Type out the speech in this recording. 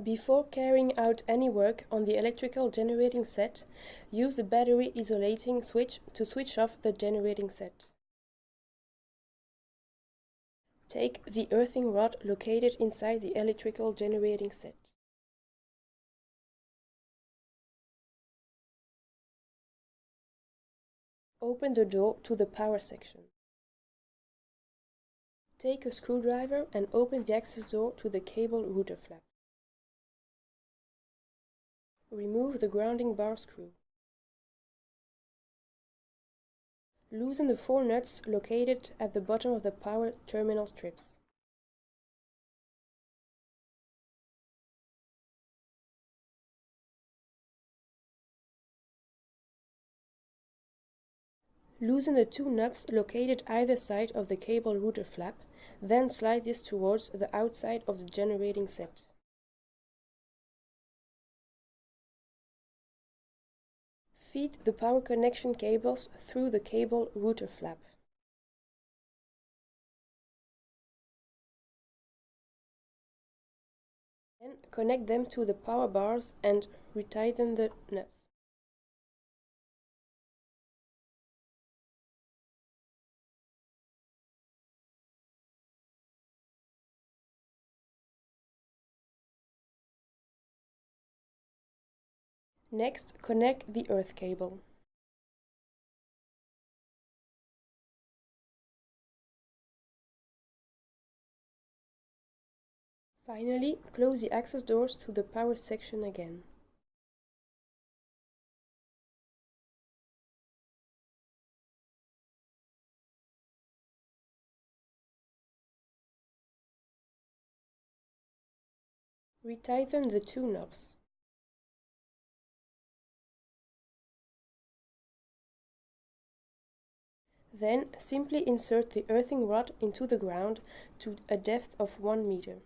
Before carrying out any work on the electrical generating set, use a battery isolating switch to switch off the generating set. Take the earthing rod located inside the electrical generating set. Open the door to the power section. Take a screwdriver and open the access door to the cable router flap. Remove the grounding bar screw. Loosen the 4 nuts located at the bottom of the power terminal strips. Loosen the 2 knobs located either side of the cable router flap, then slide this towards the outside of the generating set. Feed the power connection cables through the cable router flap. Then connect them to the power bars and retighten the nuts. Next, connect the earth cable. Finally, close the access doors to the power section again. Retighten the 2 knobs. Then simply insert the earthing rod into the ground to a depth of 1 meter.